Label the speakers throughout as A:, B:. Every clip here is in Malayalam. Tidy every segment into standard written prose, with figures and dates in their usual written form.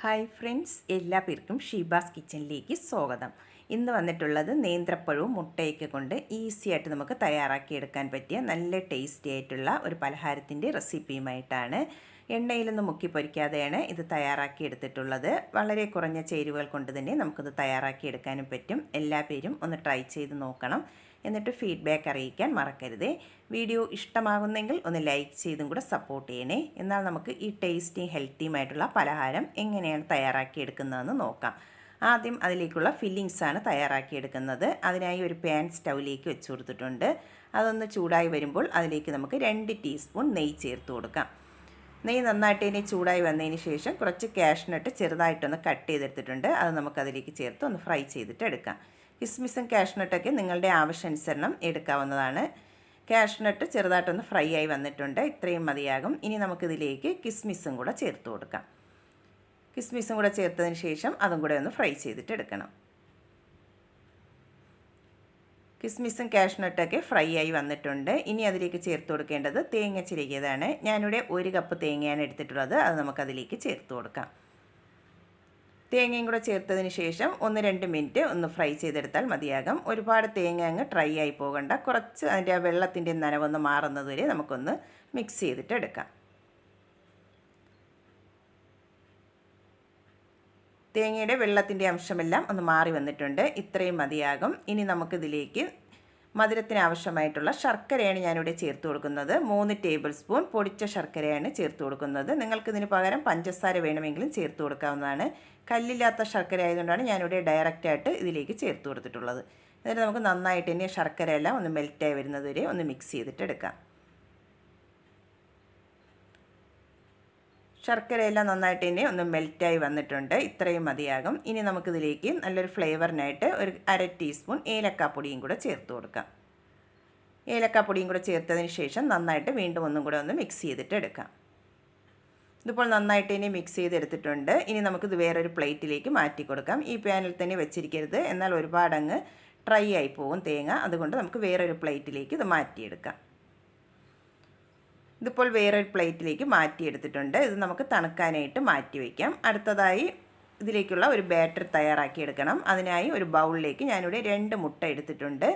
A: ഹായ് ഫ്രണ്ട്സ്, എല്ലാ പേർക്കും ഷീബാസ് കിച്ചണിലേക്ക് സ്വാഗതം. ഇന്ന് വന്നിട്ടുള്ളത് നേന്ത്രപ്പഴവും മുട്ടയൊക്കെ കൊണ്ട് ഈസി ആയിട്ട് നമുക്ക് തയ്യാറാക്കിയെടുക്കാൻ പറ്റിയ നല്ല ടേസ്റ്റി ആയിട്ടുള്ള ഒരു പലഹാരത്തിൻ്റെ റെസിപ്പിയുമായിട്ടാണ്. എണ്ണയിലൊന്നും മുക്കി പൊരിക്കാതെയാണ് ഇത് തയ്യാറാക്കിയെടുത്തിട്ടുള്ളത്. വളരെ കുറഞ്ഞ ചേരുവകൾ കൊണ്ട് തന്നെ നമുക്കിത് തയ്യാറാക്കിയെടുക്കാനും പറ്റും. എല്ലാ പേരും ഒന്ന് ട്രൈ ചെയ്ത് നോക്കണം. എന്നിട്ട് ഫീഡ്ബാക്ക് അറിയിക്കാൻ മറക്കരുതേ. വീഡിയോ ഇഷ്ടമാകുന്നെങ്കിൽ ഒന്ന് ലൈക്ക് ചെയ്തും കൂടെ സപ്പോർട്ട് ചെയ്യണേ. എന്നാൽ നമുക്ക് ഈ ടേസ്റ്റിയും ഹെൽത്തിയുമായിട്ടുള്ള പലഹാരം എങ്ങനെയാണ് തയ്യാറാക്കിയെടുക്കുന്നതെന്ന് നോക്കാം. ആദ്യം അതിലേക്കുള്ള ഫില്ലിങ്സാണ് തയ്യാറാക്കിയെടുക്കുന്നത്. അതിനായി ഒരു പാൻ സ്റ്റൗവിലേക്ക് വെച്ച് കൊടുത്തിട്ടുണ്ട്. അതൊന്ന് ചൂടായി വരുമ്പോൾ അതിലേക്ക് നമുക്ക് 2 ടീസ്പൂൺ നെയ്യ് ചേർത്ത് കൊടുക്കാം. നെയ്യ് നന്നായിട്ട് ഇനി ചൂടായി വന്നതിന് ശേഷം കുറച്ച് കാഷ്നട്ട് ചെറുതായിട്ടൊന്ന് കട്ട് ചെയ്തെടുത്തിട്ടുണ്ട്. അത് നമുക്കതിലേക്ക് ചേർത്ത് ഒന്ന് ഫ്രൈ ചെയ്തിട്ട് എടുക്കാം. കിസ്മിസും കാഷ്നട്ടൊക്കെ നിങ്ങളുടെ ആവശ്യാനുസരണം എടുക്കാവുന്നതാണ്. കാഷ്നട്ട് ചെറുതായിട്ടൊന്ന് ഫ്രൈ ആയി വന്നിട്ടുണ്ട്. ഇത്രയും മതിയാകും. ഇനി നമുക്കിതിലേക്ക് കിസ്മിസും കൂടെ ചേർത്ത് കൊടുക്കാം. കിസ്മിസും കൂടെ ചേർത്തതിന് ശേഷം അതും കൂടെ ഒന്ന് ഫ്രൈ ചെയ്തിട്ട് എടുക്കണം. കിസ്മിസും കാഷ്നട്ടൊക്കെ ഫ്രൈ ആയി വന്നിട്ടുണ്ട്. ഇനി അതിലേക്ക് ചേർത്ത് കൊടുക്കേണ്ടത് തേങ്ങ ചിരകിയതാണ്. ഞാനിവിടെ 1 കപ്പ് തേങ്ങയാണ് എടുത്തിട്ടുള്ളത്. അത് നമുക്കതിലേക്ക് ചേർത്ത് കൊടുക്കാം. തേങ്ങയും കൂടെ ചേർത്തതിന് ശേഷം 1-2 മിനിറ്റ് ഒന്ന് ഫ്രൈ ചെയ്തെടുത്താൽ മതിയാകും. ഒരുപാട് തേങ്ങ അങ്ങ് ഡ്രൈ ആയി പോകണ്ട. കുറച്ച് അതിൻ്റെ വെള്ളത്തിൻ്റെ നനവൊന്ന് മാറുന്നത് വരെ നമുക്കൊന്ന് മിക്സ് ചെയ്തിട്ട് എടുക്കാം. തേങ്ങയുടെ വെള്ളത്തിൻ്റെ അംശമെല്ലാം ഒന്ന് മാറി വന്നിട്ടുണ്ട്. ഇത്രയും മതിയാകും. ഇനി നമുക്കിതിലേക്ക് മധുരത്തിന് ആവശ്യമായിട്ടുള്ള ശർക്കരയാണ് ഞാനിവിടെ ചേർത്ത് കൊടുക്കുന്നത്. 3 ടേബിൾ സ്പൂൺ പൊടിച്ച ശർക്കരയാണ് ചേർത്ത് കൊടുക്കുന്നത്. നിങ്ങൾക്കിതിന് പകരം പഞ്ചസാര വേണമെങ്കിലും ചേർത്ത് കൊടുക്കാവുന്നതാണ്. കല്ലില്ലാത്ത ശർക്കര ആയതുകൊണ്ടാണ് ഞാനിവിടെ ഡയറക്റ്റായിട്ട് ഇതിലേക്ക് ചേർത്ത് കൊടുത്തിട്ടുള്ളത്. എന്നിട്ട് നമുക്ക് നന്നായിട്ട് തന്നെ ശർക്കര എല്ലാം ഒന്ന് മെൽറ്റായി വരുന്നത് വരെ ഒന്ന് മിക്സ് ചെയ്തിട്ട് എടുക്കാം. ശർക്കരയെല്ലാം നന്നായിട്ട് തന്നെ ഒന്ന് മെൽറ്റായി വന്നിട്ടുണ്ട്. ഇത്രയും മതിയാകും. ഇനി നമുക്കിതിലേക്ക് നല്ലൊരു ഫ്ലേവറിനായിട്ട് ഒരു 1/2 ടീസ്പൂൺ ഏലക്കാപ്പൊടിയും കൂടെ ചേർത്ത് കൊടുക്കാം. ഏലക്കാപ്പൊടിയും കൂടെ ചേർത്തതിന് ശേഷം നന്നായിട്ട് വീണ്ടും ഒന്നും കൂടെ ഒന്ന് മിക്സ് ചെയ്തിട്ട് എടുക്കാം. ഇതിപ്പോൾ നന്നായിട്ട് ഇനി മിക്സ് ചെയ്തെടുത്തിട്ടുണ്ട്. ഇനി നമുക്കിത് വേറൊരു പ്ലേറ്റിലേക്ക് മാറ്റി കൊടുക്കാം. ഈ പാനിൽ തന്നെ വെച്ചിരിക്കരുത്, എന്നാൽ ഒരുപാടങ്ങ് ഡ്രൈ ആയി പോകും തേങ്ങ. അതുകൊണ്ട് നമുക്ക് വേറൊരു പ്ലേറ്റിലേക്ക് ഇത് മാറ്റിയെടുക്കാം. ഇതിപ്പോൾ വേറൊരു പ്ലേറ്റിലേക്ക് മാറ്റിയെടുത്തിട്ടുണ്ട്. ഇത് നമുക്ക് തണുക്കാനായിട്ട് മാറ്റി വയ്ക്കാം. അടുത്തതായി ഇതിലേക്കുള്ള ഒരു ബാറ്റർ തയ്യാറാക്കിയെടുക്കണം. അതിനായി ഒരു ബൗളിലേക്ക് ഞാനിവിടെ 2 മുട്ട എടുത്തിട്ടുണ്ട്.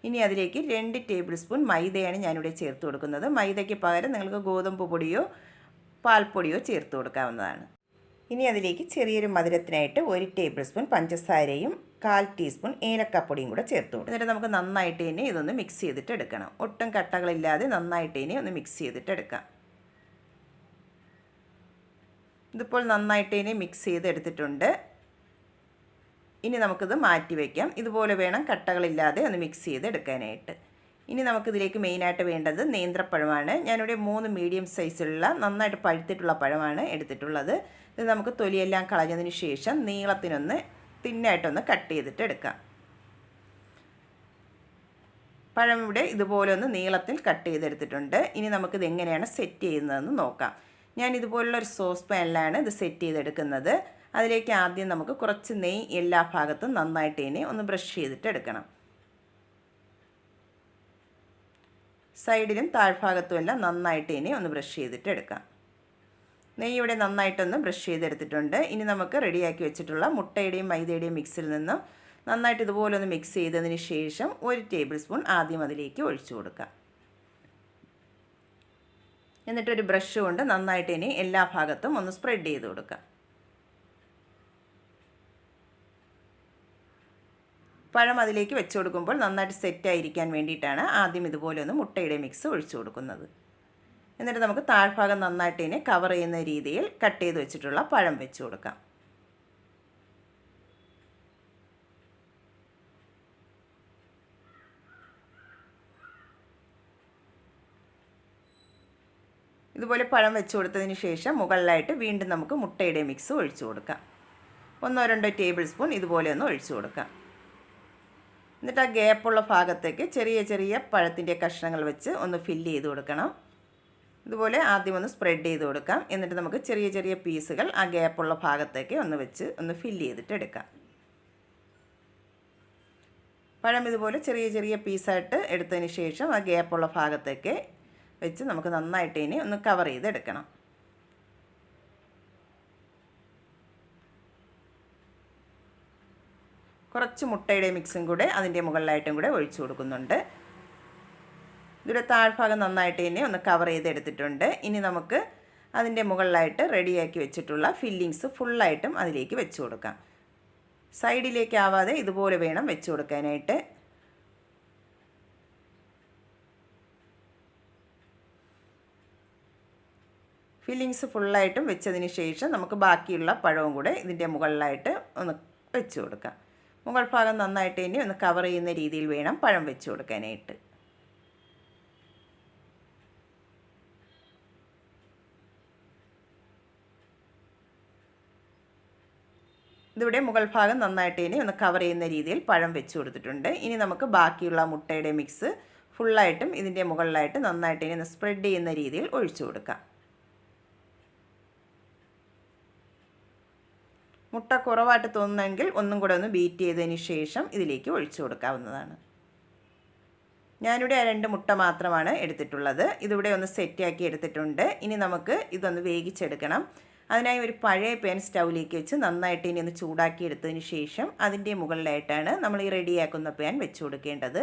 A: ഇനി അതിലേക്ക് 2 ടേബിൾ സ്പൂൺ മൈദയാണ് ഞാനിവിടെ ചേർത്ത് കൊടുക്കുന്നത്. മൈദയ്ക്ക് പകരം നിങ്ങൾക്ക് ഗോതമ്പ് പൊടിയോ പാൽപ്പൊടിയോ ചേർത്ത് കൊടുക്കാവുന്നതാണ്. ഇനി അതിലേക്ക് ചെറിയൊരു മധുരത്തിനായിട്ട് 1 ടേബിൾ സ്പൂൺ പഞ്ചസാരയും 1/4 ടീസ്പൂൺ ഏലക്കാപ്പൊടിയും കൂടെ ചേർത്ത് കൊടുക്കും. എന്നിട്ട് നമുക്ക് നന്നായിട്ട് ഇനി ഇതൊന്ന് മിക്സ് ചെയ്തിട്ട് എടുക്കണം. ഒട്ടും കട്ടകളില്ലാതെ നന്നായിട്ട് ഇനി ഒന്ന് മിക്സ് ചെയ്തിട്ട് എടുക്കാം. ഇതിപ്പോൾ നന്നായിട്ട് ഇനി മിക്സ് ചെയ്തെടുത്തിട്ടുണ്ട്. ഇനി നമുക്കിത് മാറ്റി വയ്ക്കാം. ഇതുപോലെ വേണം കട്ടകളില്ലാതെ ഒന്ന് മിക്സ് ചെയ്തെടുക്കാനായിട്ട്. ഇനി നമുക്കിതിലേക്ക് മെയിനായിട്ട് വേണ്ടത് നേന്ത്രപ്പഴമാണ്. ഞാനിവിടെ 3 മീഡിയം സൈസിലുള്ള നന്നായിട്ട് പഴുത്തിട്ടുള്ള പഴമാണ് എടുത്തിട്ടുള്ളത്. ഇത് നമുക്ക് തൊലിയെല്ലാം കളഞ്ഞതിന് ശേഷം നീളത്തിനൊന്ന് തിന്നായിട്ടൊന്ന് കട്ട് ചെയ്തിട്ട് എടുക്കാം. പഴം ഇവിടെ ഇതുപോലെ ഒന്ന് നീളത്തിൽ കട്ട് ചെയ്തെടുത്തിട്ടുണ്ട്. ഇനി നമുക്കിത് എങ്ങനെയാണ് സെറ്റ് ചെയ്യുന്നതെന്ന് നോക്കാം. ഞാൻ ഇതുപോലുള്ളൊരു സോസ് പാനിലാണ് ഇത് സെറ്റ് ചെയ്തെടുക്കുന്നത്. അതിലേക്ക് ആദ്യം നമുക്ക് കുറച്ച് നെയ്യ് എല്ലാ ഭാഗത്തും നന്നായിട്ട് ഇനി ഒന്ന് ബ്രഷ് ചെയ്തിട്ട് എടുക്കണം. സൈഡിലും താഴ്ഭാഗത്തും എല്ലാം നന്നായിട്ട് ഇനി ഒന്ന് ബ്രഷ് ചെയ്തിട്ട് എടുക്കാം. നെയ്യ് ഇവിടെ നന്നായിട്ടൊന്ന് ബ്രഷ് ചെയ്തെടുത്തിട്ടുണ്ട്. ഇനി നമുക്ക് റെഡിയാക്കി വെച്ചിട്ടുള്ള മുട്ടയുടെയും മൈദയുടെയും മിക്സിൽ നിന്നും നന്നായിട്ട് ഇതുപോലെ ഒന്ന് മിക്സ് ചെയ്തതിന് ശേഷം 1 ടേബിൾ സ്പൂൺ ആദ്യം അതിലേക്ക് ഒഴിച്ചു കൊടുക്കാം. എന്നിട്ടൊരു ബ്രഷ് കൊണ്ട് നന്നായിട്ട് ഇനി എല്ലാ ഭാഗത്തും ഒന്ന് സ്പ്രെഡ് ചെയ്ത് കൊടുക്കാം. പഴം അതിലേക്ക് വെച്ച് കൊടുക്കുമ്പോൾ നന്നായിട്ട് സെറ്റായിരിക്കാൻ വേണ്ടിയിട്ടാണ് ആദ്യം ഇതുപോലെ ഒന്ന് മുട്ടയുടെ മിക്സ് ഒഴിച്ചു കൊടുക്കുന്നത്. എന്നിട്ട് നമുക്ക് താഴ്ഭാഗം നന്നായിട്ട് ഇനി കവർ ചെയ്യുന്ന രീതിയിൽ കട്ട് ചെയ്ത് വെച്ചിട്ടുള്ള പഴം വെച്ച് കൊടുക്കാം. ഇതുപോലെ പഴം വെച്ച് കൊടുത്തതിന് ശേഷം മുകളിലായിട്ട് വീണ്ടും നമുക്ക് മുട്ടയുടെ മിക്സ് ഒഴിച്ചു കൊടുക്കാം. 1-2 ടേബിൾ സ്പൂൺ ഇതുപോലെ ഒന്ന് ഒഴിച്ചു കൊടുക്കാം. എന്നിട്ട് ആ ഗ്യാപ്പുള്ള ഭാഗത്തേക്ക് ചെറിയ ചെറിയ പഴത്തിൻ്റെ കഷ്ണങ്ങൾ വെച്ച് ഒന്ന് ഫില്ല് ചെയ്ത് കൊടുക്കണം. ഇതുപോലെ ആദ്യം ഒന്ന് സ്പ്രെഡ് ചെയ്ത് കൊടുക്കാം. എന്നിട്ട് നമുക്ക് ചെറിയ ചെറിയ പീസുകൾ ആ ഗ്യാപ്പുള്ള ഭാഗത്തേക്ക് ഒന്ന് വെച്ച് ഒന്ന് ഫില്ല് ചെയ്തിട്ട് എടുക്കാം. പഴം ഇതുപോലെ ചെറിയ ചെറിയ പീസായിട്ട് എടുത്തതിന് ശേഷം ആ ഗ്യാപ്പുള്ള ഭാഗത്തേക്ക് വെച്ച് നമുക്ക് നന്നായിട്ട് ഇനി ഒന്ന് കവർ ചെയ്തെടുക്കണം. കുറച്ച് മുട്ടയുടെ മിക്സും കൂടെ അതിൻ്റെ മുകളിലായിട്ടും കൂടെ ഒഴിച്ചു കൊടുക്കുന്നുണ്ട്. ഇതിൻ്റെ താഴ്ഭാഗം നന്നായിട്ട് തന്നെ ഒന്ന് കവർ ചെയ്തെടുത്തിട്ടുണ്ട്. ഇനി നമുക്ക് അതിൻ്റെ മുകളിലായിട്ട് റെഡിയാക്കി വെച്ചിട്ടുള്ള ഫില്ലിങ്സ് ഫുള്ളായിട്ടും അതിലേക്ക് വെച്ച് കൊടുക്കാം. സൈഡിലേക്കാവാതെ ഇതുപോലെ വേണം വെച്ച് കൊടുക്കാനായിട്ട്. ഫില്ലിങ്സ് ഫുള്ളായിട്ടും വെച്ചതിന് ശേഷം നമുക്ക് ബാക്കിയുള്ള പഴവും കൂടെ ഇതിൻ്റെ മുകളിലായിട്ട് ഒന്ന് വെച്ച് കൊടുക്കാം. മുകൾ ഭാഗം നന്നായിട്ട് തന്നെ ഒന്ന് കവർ ചെയ്യുന്ന രീതിയിൽ വേണം പഴം വെച്ച് കൊടുക്കാനായിട്ട്. ഇതിവിടെ മുകൾ ഭാഗം നന്നായിട്ട് തന്നെ ഒന്ന് കവർ ചെയ്യുന്ന രീതിയിൽ പഴം വെച്ച് കൊടുത്തിട്ടുണ്ട്. ഇനി നമുക്ക് ബാക്കിയുള്ള മുട്ടയുടെ മിക്സ് ഫുള്ളായിട്ടും ഇതിൻ്റെ മുകളിലായിട്ട് നന്നായിട്ട് തന്നെ ഒന്ന് സ്പ്രെഡ് ചെയ്യുന്ന രീതിയിൽ ഒഴിച്ചു കൊടുക്കാം. മുട്ട കുറവായിട്ട് തോന്നുന്നെങ്കിൽ ഒന്നും കൂടെ ഒന്ന് ബീറ്റ് ചെയ്തതിന് ശേഷം ഇതിലേക്ക് ഒഴിച്ചു കൊടുക്കാവുന്നതാണ്. ഞാനിവിടെ 2 മുട്ട മാത്രമാണ് എടുത്തിട്ടുള്ളത്. ഇതിവിടെ ഒന്ന് സെറ്റാക്കി എടുത്തിട്ടുണ്ട്. ഇനി നമുക്ക് ഇതൊന്ന് വേവിച്ചെടുക്കണം. അതിനായി ഒരു പഴയ പാൻ സ്റ്റൗവിലേക്ക് വെച്ച് നന്നായിട്ട് ഇനി ഒന്ന് ചൂടാക്കി എടുത്തതിന് ശേഷം അതിൻ്റെ മുകളിലായിട്ടാണ് നമ്മൾ ഈ റെഡിയാക്കുന്ന പാൻ വെച്ച് കൊടുക്കേണ്ടത്.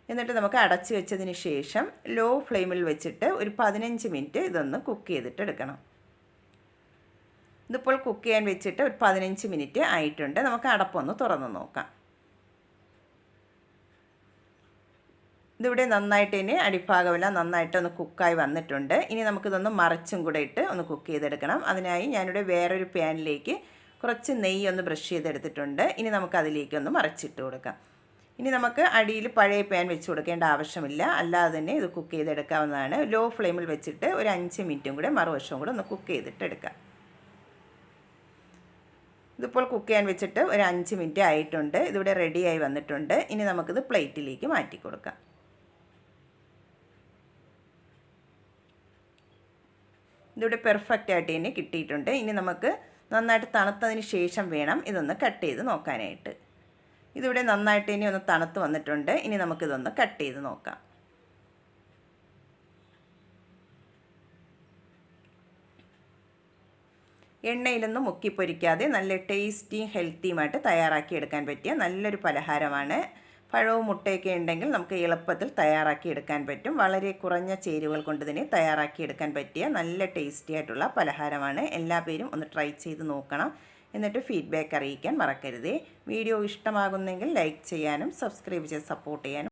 A: എന്നിട്ട് നമുക്ക് അടച്ച് വെച്ചതിന് ശേഷം ലോ ഫ്ലെയിമിൽ വെച്ചിട്ട് ഒരു 15 മിനിറ്റ് ഇതൊന്ന് കുക്ക് ചെയ്തിട്ട് എടുക്കണം. ഇതിപ്പോൾ കുക്ക് ചെയ്യാൻ വെച്ചിട്ട് ഒരു 15 മിനിറ്റ് ആയിട്ടുണ്ട്. നമുക്ക് അടപ്പൊന്ന് തുറന്ന് നോക്കാം. ഇതിവിടെ നന്നായിട്ട് തന്നെ അടിഭാഗമെല്ലാം നന്നായിട്ടൊന്ന് കുക്കായി വന്നിട്ടുണ്ട്. ഇനി നമുക്കിതൊന്ന് മറിച്ചും കൂടെ ഇട്ട് ഒന്ന് കുക്ക് ചെയ്തെടുക്കണം. അതിനായി ഞാനിവിടെ വേറൊരു പാനിലേക്ക് കുറച്ച് നെയ്യ് ഒന്ന് ബ്രഷ് ചെയ്തെടുത്തിട്ടുണ്ട്. ഇനി നമുക്കതിലേക്കൊന്ന് മറിച്ചിട്ട് കൊടുക്കാം. ഇനി നമുക്ക് അടിയിൽ പഴയ പാൻ വെച്ച് കൊടുക്കേണ്ട ആവശ്യമില്ല. അല്ലാതെ തന്നെ ഇത് കുക്ക് ചെയ്തെടുക്കാവുന്നതാണ്. ലോ ഫ്ലെയിമിൽ വെച്ചിട്ട് ഒരു 5 മിനിറ്റും കൂടെ മറുവശവും കൂടെ ഒന്ന് കുക്ക് ചെയ്തിട്ട് എടുക്കാം. ഇതിപ്പോൾ കുക്ക് ചെയ്യാൻ വെച്ചിട്ട് ഒരു 5 മിനിറ്റ് ആയിട്ടുണ്ട്. ഇതിവിടെ റെഡിയായി വന്നിട്ടുണ്ട്. ഇനി നമുക്കിത് പ്ലേറ്റിലേക്ക് മാറ്റി കൊടുക്കാം. ഇതിവിടെ പെർഫെക്റ്റ് ആയിട്ട് തന്നെ കിട്ടിയിട്ടുണ്ട്. ഇനി നമുക്ക് നന്നായിട്ട് തണുത്തതിന് ശേഷം വേണം ഇതൊന്ന് കട്ട് ചെയ്ത് നോക്കാനായിട്ട്. ഇതിവിടെ നന്നായിട്ട് ഇനി ഒന്ന് തണുത്ത് വന്നിട്ടുണ്ട്. ഇനി നമുക്കിതൊന്ന് കട്ട് ചെയ്ത് നോക്കാം. എണ്ണയിലൊന്നും മുക്കിപ്പൊരിക്കാതെ നല്ല ടേസ്റ്റിയും ഹെൽത്തിയുമായിട്ട് തയ്യാറാക്കി എടുക്കാൻ പറ്റിയ നല്ലൊരു പലഹാരമാണ്. പഴവും മുട്ടയൊക്കെ ഉണ്ടെങ്കിൽ നമുക്ക് എളുപ്പത്തിൽ തയ്യാറാക്കി എടുക്കാൻ പറ്റും. വളരെ കുറഞ്ഞ ചേരുവകൾ കൊണ്ട് തന്നെ തയ്യാറാക്കി എടുക്കാൻ പറ്റിയ നല്ല ടേസ്റ്റി ആയിട്ടുള്ള പലഹാരമാണ്. എല്ലാ പേരും ഒന്ന് ട്രൈ ചെയ്ത് നോക്കണം. എന്നിട്ട് ഫീഡ്ബാക്ക് അറിയിക്കാൻ മറക്കരുതേ. വീഡിയോ ഇഷ്ടമാകുന്നെങ്കിൽ ലൈക്ക് ചെയ്യാനും സബ്സ്ക്രൈബ് ചെയ്ത് സപ്പോർട്ട് ചെയ്യാനും